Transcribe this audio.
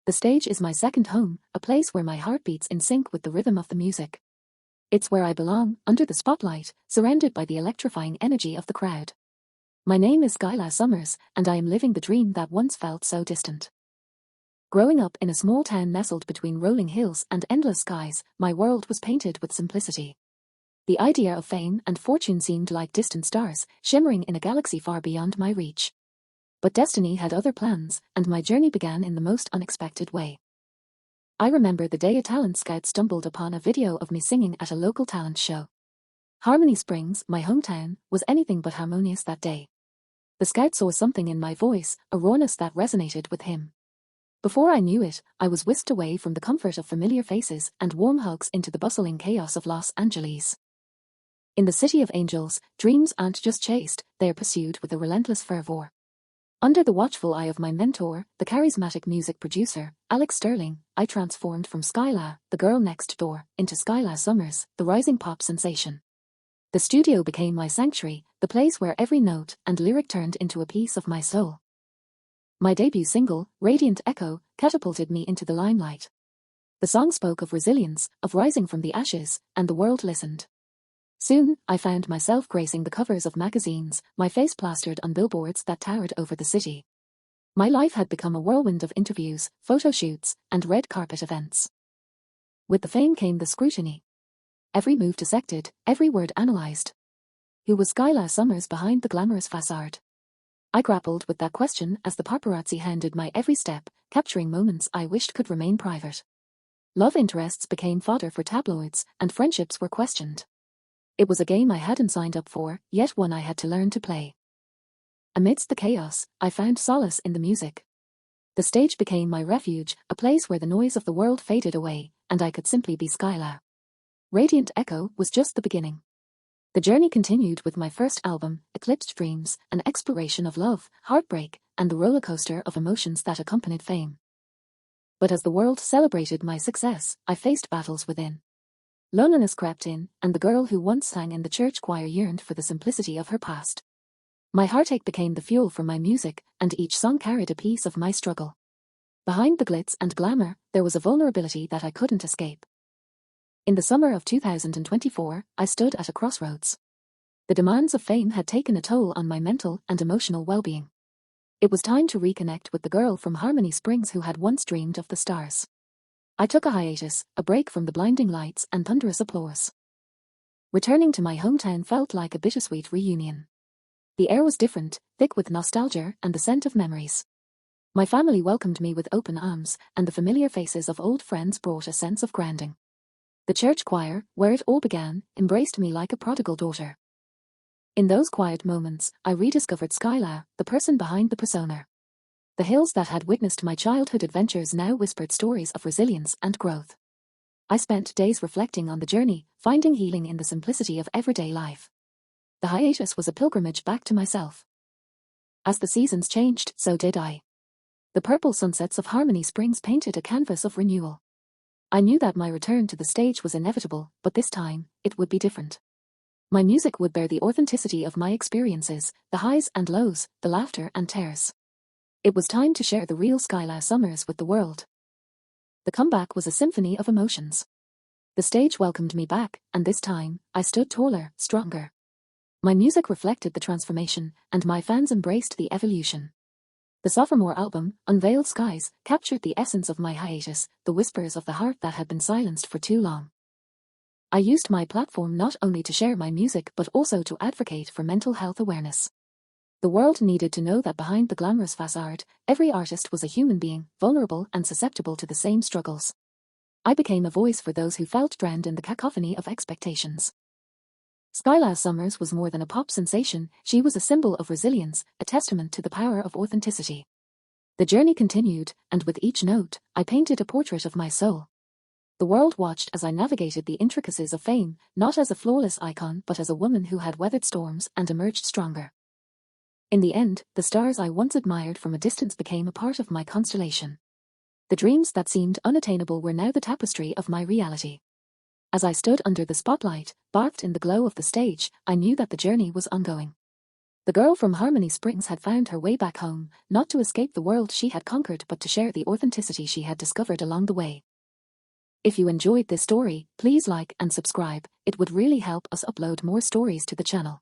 The stage is my second home, a place where my heart beats in sync with the rhythm of the music. It's where I belong, under the spotlight, surrounded by the electrifying energy of the crowd. My name is Skylar Summers, and I am living the dream that once felt so distant. Growing up in a small town nestled between rolling hills and endless skies, my world was painted with simplicity. The idea of fame and fortune seemed like distant stars, shimmering in a galaxy far beyond my reach. But destiny had other plans, and my journey began in the most unexpected way. I remember the day a talent scout stumbled upon a video of me singing at a local talent show. Harmony Springs, my hometown, was anything but harmonious that day. The scout saw something in my voice, a rawness that resonated with him. Before I knew it, I was whisked away from the comfort of familiar faces and warm hugs into the bustling chaos of Los Angeles. In the City of Angels, dreams aren't just chased, they are pursued with a relentless fervor. Under the watchful eye of my mentor, the charismatic music producer, Alex Sterling, I transformed from Skylar, the girl next door, into Skylar Summers, the rising pop sensation. The studio became my sanctuary, the place where every note and lyric turned into a piece of my soul. My debut single, Radiant Echo, catapulted me into the limelight. The song spoke of resilience, of rising from the ashes, and the world listened. Soon, I found myself gracing the covers of magazines, my face plastered on billboards that towered over the city. My life had become a whirlwind of interviews, photo shoots, and red carpet events. With the fame came the scrutiny. Every move dissected, every word analyzed. Who was Skylar Summers behind the glamorous facade? I grappled with that question as the paparazzi hounded my every step, capturing moments I wished could remain private. Love interests became fodder for tabloids, and friendships were questioned. It was a game I hadn't signed up for, yet one I had to learn to play. Amidst the chaos, I found solace in the music. The stage became my refuge, a place where the noise of the world faded away, and I could simply be Skylar. Radiant Echo was just the beginning. The journey continued with my first album, Eclipsed Dreams, an exploration of love, heartbreak, and the roller coaster of emotions that accompanied fame. But as the world celebrated my success, I faced battles within. Loneliness crept in, and the girl who once sang in the church choir yearned for the simplicity of her past. My heartache became the fuel for my music, and each song carried a piece of my struggle. Behind the glitz and glamour, there was a vulnerability that I couldn't escape. In the summer of 2024, I stood at a crossroads. The demands of fame had taken a toll on my mental and emotional well-being. It was time to reconnect with the girl from Harmony Springs who had once dreamed of the stars. I took a hiatus, a break from the blinding lights and thunderous applause. Returning to my hometown felt like a bittersweet reunion. The air was different, thick with nostalgia and the scent of memories. My family welcomed me with open arms, and the familiar faces of old friends brought a sense of grounding. The church choir, where it all began, embraced me like a prodigal daughter. In those quiet moments, I rediscovered Skylar, the person behind the persona. The hills that had witnessed my childhood adventures now whispered stories of resilience and growth. I spent days reflecting on the journey, finding healing in the simplicity of everyday life. The hiatus was a pilgrimage back to myself. As the seasons changed, so did I. The purple sunsets of Harmony Springs painted a canvas of renewal. I knew that my return to the stage was inevitable, but this time, it would be different. My music would bear the authenticity of my experiences, the highs and lows, the laughter and tears. It was time to share the real Skylar Summers with the world. The comeback was a symphony of emotions. The stage welcomed me back, and this time, I stood taller, stronger. My music reflected the transformation, and my fans embraced the evolution. The sophomore album, Unveiled Skies, captured the essence of my hiatus, the whispers of the heart that had been silenced for too long. I used my platform not only to share my music but also to advocate for mental health awareness. The world needed to know that behind the glamorous facade, every artist was a human being, vulnerable and susceptible to the same struggles. I became a voice for those who felt drowned in the cacophony of expectations. Skylar Summers was more than a pop sensation, she was a symbol of resilience, a testament to the power of authenticity. The journey continued, and with each note, I painted a portrait of my soul. The world watched as I navigated the intricacies of fame, not as a flawless icon but as a woman who had weathered storms and emerged stronger. In the end, the stars I once admired from a distance became a part of my constellation. The dreams that seemed unattainable were now the tapestry of my reality. As I stood under the spotlight, bathed in the glow of the stage, I knew that the journey was ongoing. The girl from Harmony Springs had found her way back home, not to escape the world she had conquered but to share the authenticity she had discovered along the way. If you enjoyed this story, please like and subscribe. It would really help us upload more stories to the channel.